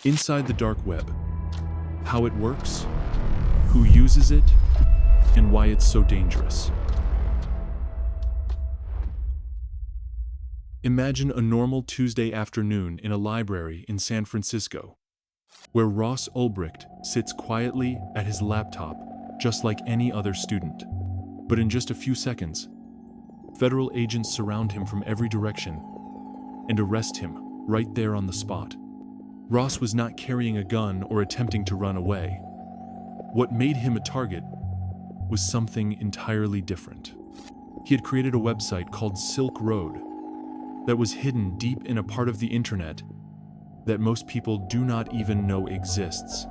Inside the dark web, how it works, who uses it, and why it's so dangerous. Imagine a normal Tuesday afternoon in a library in San Francisco, where Ross Ulbricht sits quietly at his laptop, just like any other student. But in just a few seconds, federal agents surround him from every direction and arrest him right there on the spot. Ross was not carrying a gun or attempting to run away. What made him a target was something entirely different. He had created a website called Silk Road that was hidden deep in a part of the internet that most people do not even know exists.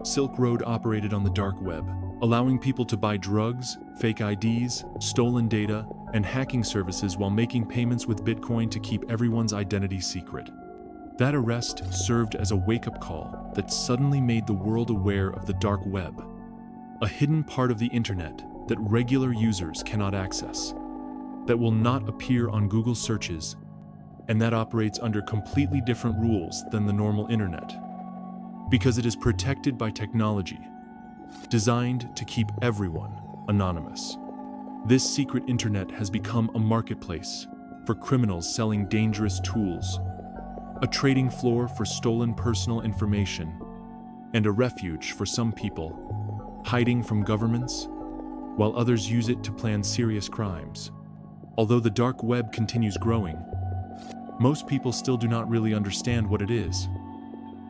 Silk Road operated on the dark web, allowing people to buy drugs, fake IDs, stolen data, and hacking services while making payments with Bitcoin to keep everyone's identity secret. That arrest served as a wake-up call that suddenly made the world aware of the dark web, a hidden part of the internet that regular users cannot access, that will not appear on Google searches, and that operates under completely different rules than the normal internet, because it is protected by technology, designed to keep everyone anonymous. This secret internet has become a marketplace for criminals selling dangerous tools, a trading floor for stolen personal information, and a refuge for some people hiding from governments, while others use it to plan serious crimes. Although the dark web continues growing, most people still do not really understand what it is,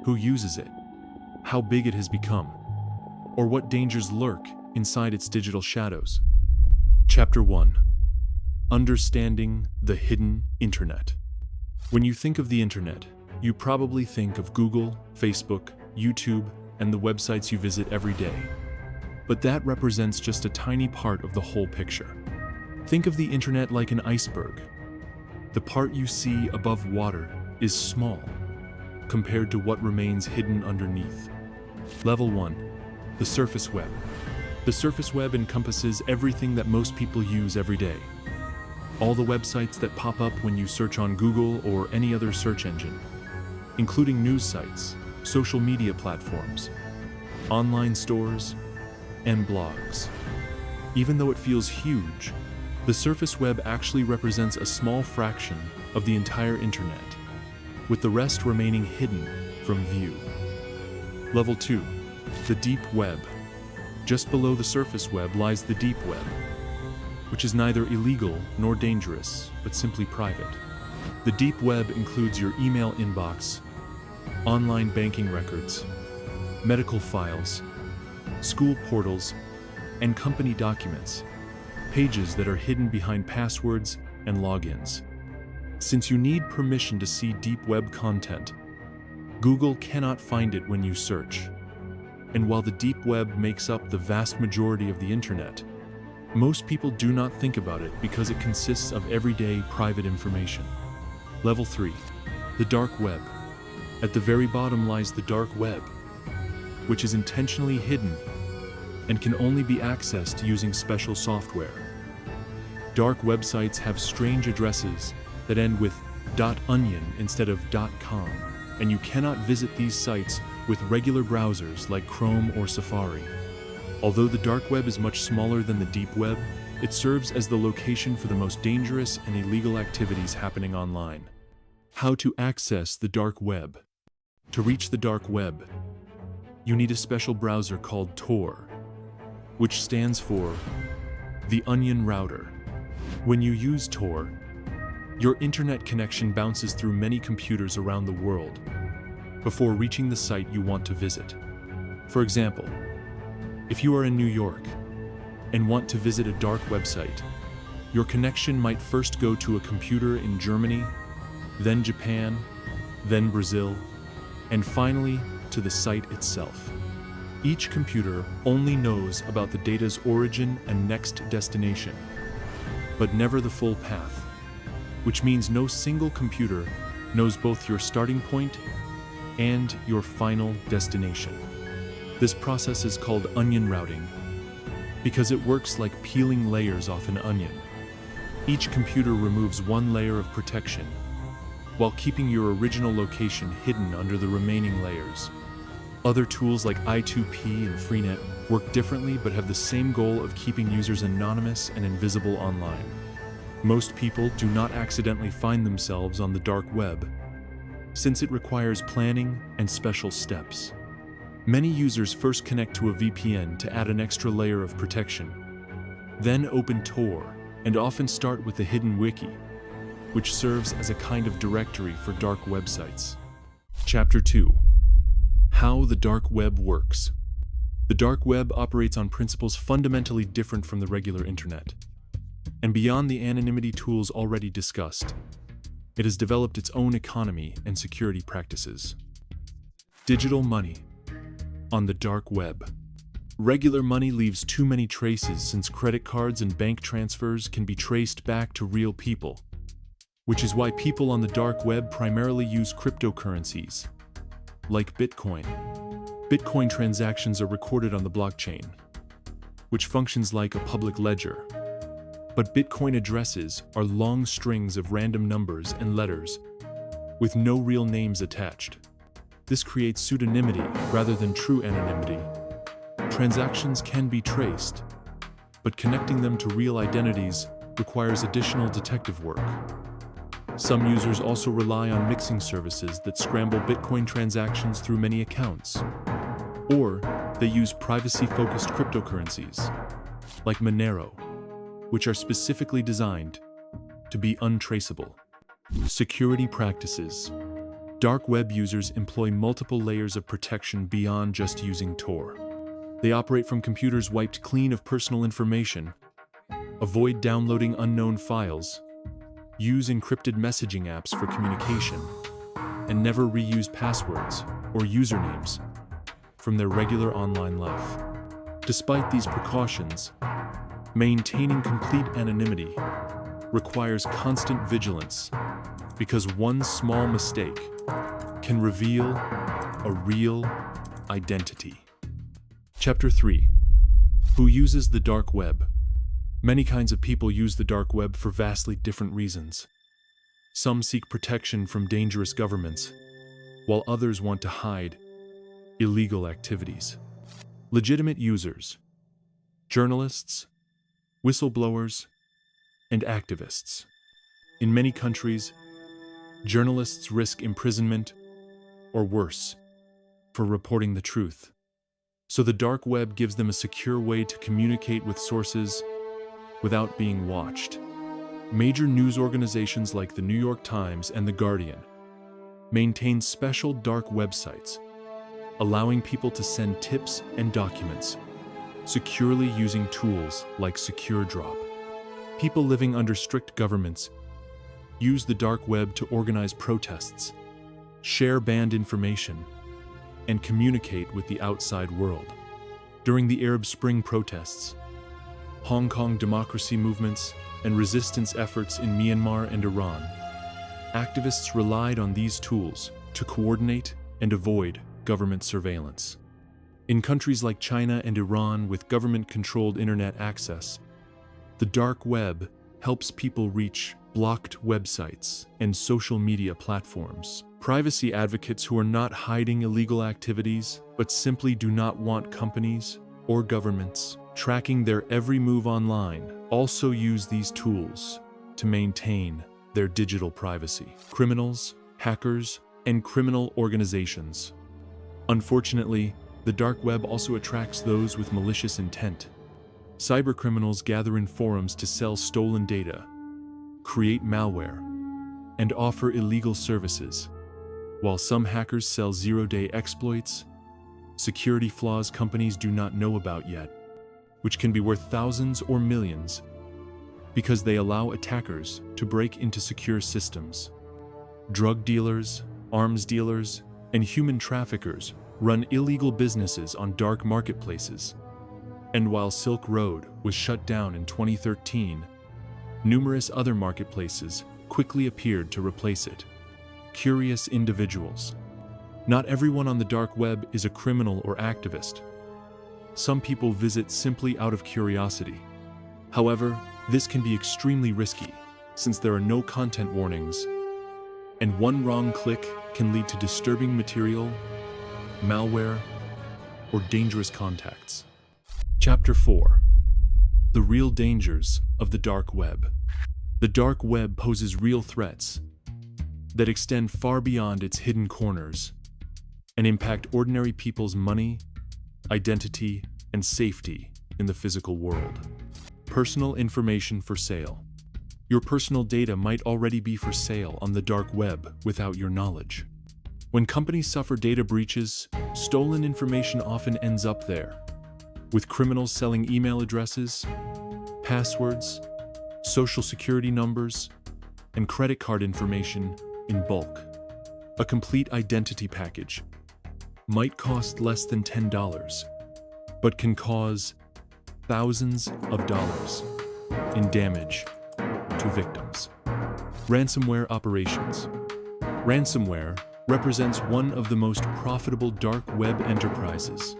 who uses it, how big it has become, or what dangers lurk inside its digital shadows. Chapter 1. Understanding the hidden internet. When you think of the internet, you probably think of Google, Facebook, YouTube, and the websites you visit every day. But that represents just a tiny part of the whole picture. Think of the internet like an iceberg. The part you see above water is small compared to what remains hidden underneath. Level 1. The surface web. The surface web encompasses everything that most people use every day. All the websites that pop up when you search on Google or any other search engine, including news sites, social media platforms, online stores, and blogs. Even though it feels huge, the surface web actually represents a small fraction of the entire internet, with the rest remaining hidden from view. Level 2. The deep web. Just below the surface web lies the deep web, which is neither illegal nor dangerous, but simply private. The deep web includes your email inbox, online banking records, medical files, school portals, and company documents, pages that are hidden behind passwords and logins. Since you need permission to see deep web content, Google cannot find it when you search. And while the deep web makes up the vast majority of the internet, most people do not think about it because it consists of everyday private information. Level 3. The dark web. At the very bottom lies the dark web, which is intentionally hidden and can only be accessed using special software. Dark websites have strange addresses that end with .onion instead of .com, and you cannot visit these sites with regular browsers like Chrome or Safari. Although the dark web is much smaller than the deep web, it serves as the location for the most dangerous and illegal activities happening online. How to access the dark web. To reach the dark web, you need a special browser called Tor, which stands for the Onion Router. When you use Tor, your internet connection bounces through many computers around the world before reaching the site you want to visit. For example, if you are in New York and want to visit a dark website, your connection might first go to a computer in Germany, then Japan, then Brazil, and finally to the site itself. Each computer only knows about the data's origin and next destination, but never the full path, which means no single computer knows both your starting point and your final destination. This process is called onion routing because it works like peeling layers off an onion. Each computer removes one layer of protection, while keeping your original location hidden under the remaining layers. Other tools like I2P and Freenet work differently but have the same goal of keeping users anonymous and invisible online. Most people do not accidentally find themselves on the dark web, since it requires planning and special steps. Many users first connect to a VPN to add an extra layer of protection, then open Tor, and often start with the hidden wiki, which serves as a kind of directory for dark websites. Chapter 2. How the dark web works. The dark web operates on principles fundamentally different from the regular internet. And beyond the anonymity tools already discussed, it has developed its own economy and security practices. Digital money on the dark web. Regular money leaves too many traces since credit cards and bank transfers can be traced back to real people, which is why people on the dark web primarily use cryptocurrencies, like Bitcoin. Bitcoin transactions are recorded on the blockchain, which functions like a public ledger. But Bitcoin addresses are long strings of random numbers and letters with no real names attached. This creates pseudonymity rather than true anonymity. Transactions can be traced, but connecting them to real identities requires additional detective work. Some users also rely on mixing services that scramble Bitcoin transactions through many accounts. Or they use privacy-focused cryptocurrencies, like Monero, which are specifically designed to be untraceable. Security practices. Dark web users employ multiple layers of protection beyond just using Tor. They operate from computers wiped clean of personal information, avoid downloading unknown files, use encrypted messaging apps for communication, and never reuse passwords or usernames from their regular online life. Despite these precautions, maintaining complete anonymity requires constant vigilance because one small mistake can reveal a real identity. Chapter 3. Who uses the dark web? Many kinds of people use the dark web for vastly different reasons. Some seek protection from dangerous governments, while others want to hide illegal activities. Legitimate users: journalists, whistleblowers, and activists. In many countries, journalists risk imprisonment or worse for reporting the truth. So the dark web gives them a secure way to communicate with sources without being watched. Major news organizations like the New York Times and The Guardian maintain special dark websites, allowing people to send tips and documents securely using tools like SecureDrop. People living under strict governments use the dark web to organize protests, share banned information, and communicate with the outside world. During the Arab Spring protests, Hong Kong democracy movements, and resistance efforts in Myanmar and Iran, activists relied on these tools to coordinate and avoid government surveillance. In countries like China and Iran with government-controlled internet access, the dark web helps people reach blocked websites and social media platforms. Privacy advocates who are not hiding illegal activities but simply do not want companies or governments tracking their every move online also use these tools to maintain their digital privacy. Criminals, hackers, and criminal organizations. Unfortunately, the dark web also attracts those with malicious intent. Cybercriminals gather in forums to sell stolen data, create malware, and offer illegal services. While some hackers sell zero-day exploits, security flaws companies do not know about yet, which can be worth thousands or millions because they allow attackers to break into secure systems. Drug dealers, arms dealers, and human traffickers run illegal businesses on dark marketplaces. And while Silk Road was shut down in 2013, numerous other marketplaces quickly appeared to replace it. Curious individuals. Not everyone on the dark web is a criminal or activist. Some people visit simply out of curiosity. However, this can be extremely risky since there are no content warnings and one wrong click can lead to disturbing material, malware, or dangerous contacts. Chapter 4. The real dangers of the dark web. The dark web poses real threats that extend far beyond its hidden corners and impact ordinary people's money, identity, and safety in the physical world. Personal information for sale. Your personal data might already be for sale on the dark web without your knowledge. When companies suffer data breaches, stolen information often ends up there, with criminals selling email addresses, passwords, social security numbers, and credit card information in bulk. A complete identity package might cost less than $10, but can cause thousands of dollars in damage to victims. Ransomware operations. Ransomware represents one of the most profitable dark web enterprises,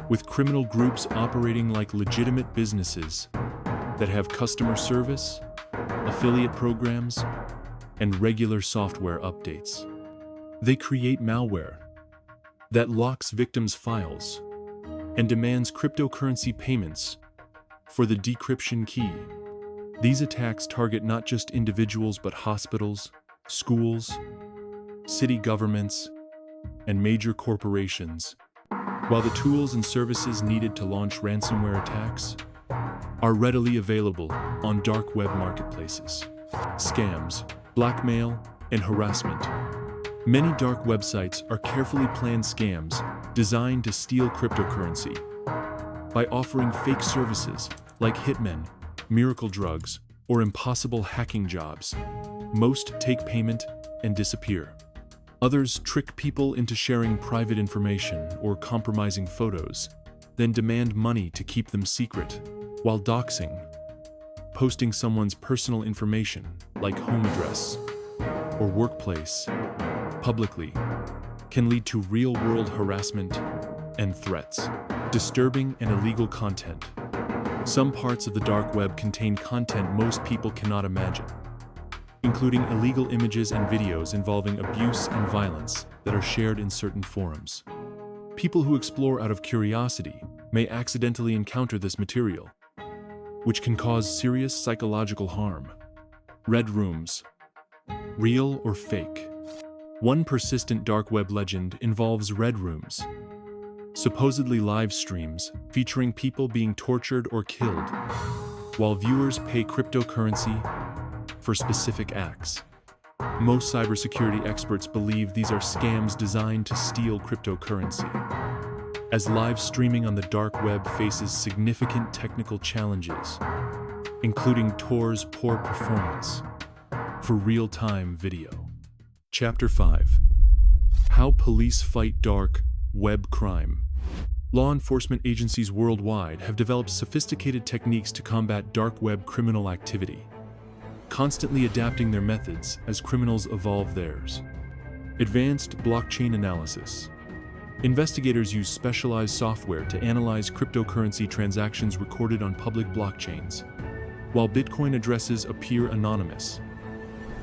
with criminal groups operating like legitimate businesses that have customer service, affiliate programs, and regular software updates. They create malware that locks victims' files and demands cryptocurrency payments for the decryption key. These attacks target not just individuals but hospitals, schools, city governments, and major corporations, while the tools and services needed to launch ransomware attacks are readily available on dark web marketplaces. Scams, blackmail, and harassment. Many dark websites are carefully planned scams designed to steal cryptocurrency. By offering fake services like hitmen, miracle drugs, or impossible hacking jobs, most take payment and disappear. Others trick people into sharing private information or compromising photos, then demand money to keep them secret, while doxing, posting someone's personal information like home address or workplace publicly, can lead to real-world harassment and threats. Disturbing and illegal content. Some parts of the dark web contain content most people cannot imagine, including illegal images and videos involving abuse and violence that are shared in certain forums. People who explore out of curiosity may accidentally encounter this material, which can cause serious psychological harm. Red rooms. Real or fake? One persistent dark web legend involves red rooms, supposedly live streams featuring people being tortured or killed, while viewers pay cryptocurrency for specific acts. Most cybersecurity experts believe these are scams designed to steal cryptocurrency, as live streaming on the dark web faces significant technical challenges, including Tor's poor performance for real-time video. Chapter 5. How police fight dark web crime. Law enforcement agencies worldwide have developed sophisticated techniques to combat dark web criminal activity, constantly adapting their methods as criminals evolve theirs. Advanced blockchain analysis. Investigators use specialized software to analyze cryptocurrency transactions recorded on public blockchains. While Bitcoin addresses appear anonymous,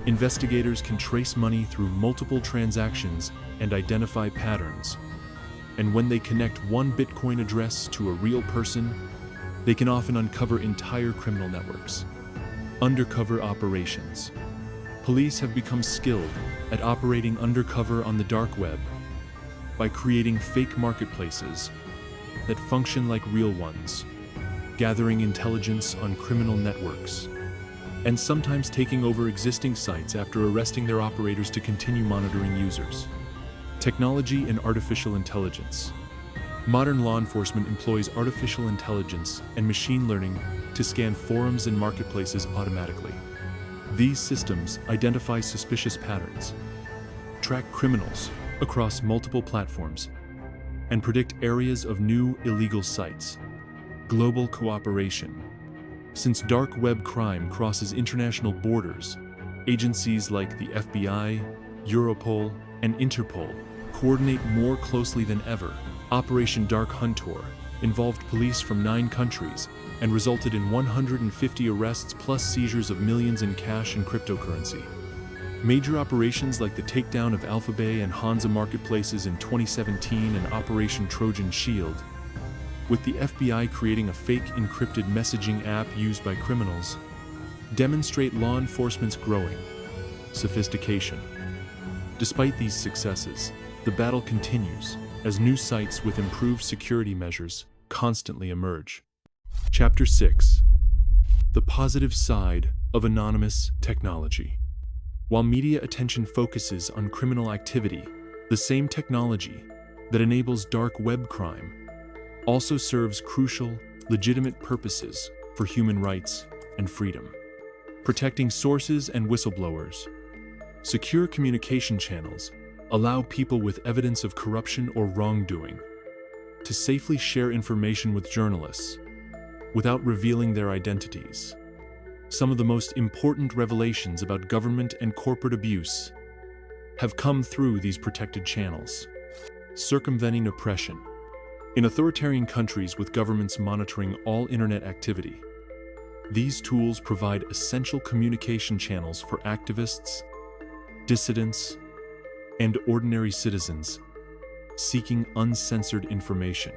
investigators can trace money through multiple transactions and identify patterns. And when they connect one Bitcoin address to a real person, they can often uncover entire criminal networks. Undercover operations. Police have become skilled at operating undercover on the dark web by creating fake marketplaces that function like real ones, gathering intelligence on criminal networks, and sometimes taking over existing sites after arresting their operators to continue monitoring users. Technology and artificial intelligence. Modern law enforcement employs artificial intelligence and machine learning to scan forums and marketplaces automatically. These systems identify suspicious patterns, track criminals across multiple platforms, and predict areas of new illegal sites. Global cooperation. Since dark web crime crosses international borders, agencies like the FBI, Europol, and Interpol coordinate more closely than ever. Operation Dark Hunter involved police from 9 countries and resulted in 150 arrests plus seizures of millions in cash and cryptocurrency. Major operations like the takedown of Alphabet and Hansa marketplaces in 2017 and Operation Trojan Shield, with the FBI creating a fake encrypted messaging app used by criminals, demonstrate law enforcement's growing sophistication. Despite these successes, the battle continues as new sites with improved security measures constantly emerge. Chapter 6: The positive side of anonymous technology. While media attention focuses on criminal activity, the same technology that enables dark web crime also serves crucial, legitimate purposes for human rights and freedom. Protecting sources and whistleblowers. Secure communication channels allow people with evidence of corruption or wrongdoing to safely share information with journalists without revealing their identities. Some of the most important revelations about government and corporate abuse have come through these protected channels. Circumventing oppression. In authoritarian countries with governments monitoring all internet activity, these tools provide essential communication channels for activists, dissidents, and ordinary citizens seeking uncensored information.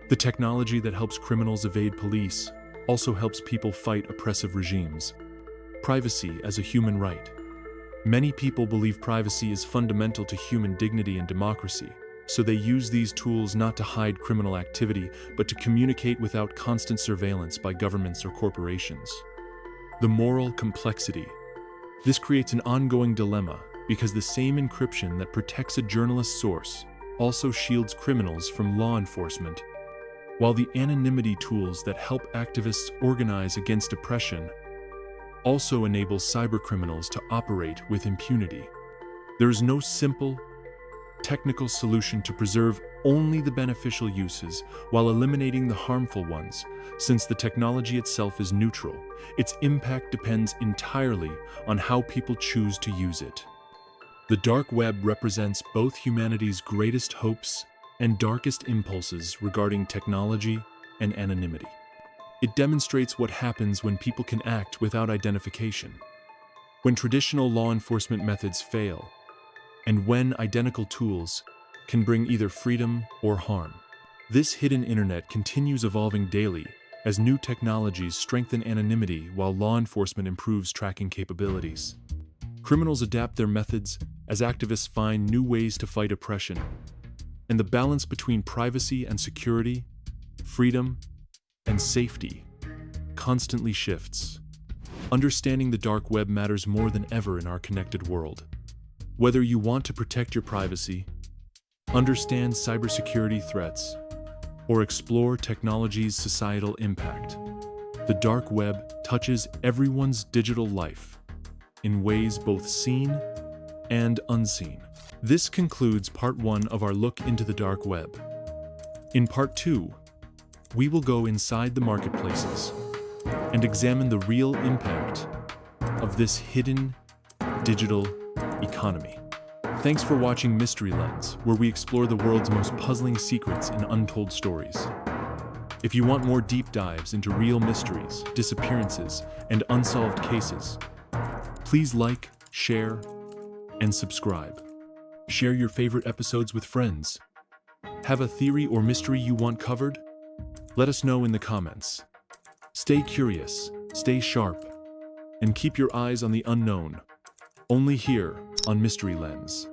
The technology that helps criminals evade police also helps people fight oppressive regimes. Privacy as a human right. Many people believe privacy is fundamental to human dignity and democracy, so they use these tools not to hide criminal activity, but to communicate without constant surveillance by governments or corporations. The moral complexity. This creates an ongoing dilemma because the same encryption that protects a journalist's source also shields criminals from law enforcement, while the anonymity tools that help activists organize against oppression also enable cybercriminals to operate with impunity. There is no simple, technical solution to preserve only the beneficial uses while eliminating the harmful ones. Since the technology itself is neutral, its impact depends entirely on how people choose to use it. The dark web represents both humanity's greatest hopes and darkest impulses regarding technology and anonymity. It demonstrates what happens when people can act without identification, when traditional law enforcement methods fail, and when identical tools can bring either freedom or harm. This hidden internet continues evolving daily as new technologies strengthen anonymity while law enforcement improves tracking capabilities. Criminals adapt their methods as activists find new ways to fight oppression, and the balance between privacy and security, freedom and safety constantly shifts. Understanding the dark web matters more than ever in our connected world. Whether you want to protect your privacy, understand cybersecurity threats, or explore technology's societal impact, the dark web touches everyone's digital life in ways both seen and unseen. This concludes part 1 of our look into the dark web. In part 2, we will go inside the marketplaces and examine the real impact of this hidden digital economy. Thanks for watching Mystery Lens, where we explore the world's most puzzling secrets and untold stories. If you want more deep dives into real mysteries, disappearances, and unsolved cases, please like, share, and subscribe. Share your favorite episodes with friends. Have a theory or mystery you want covered? Let us know in the comments. Stay curious, stay sharp, and keep your eyes on the unknown. Only here on Mystery Lens.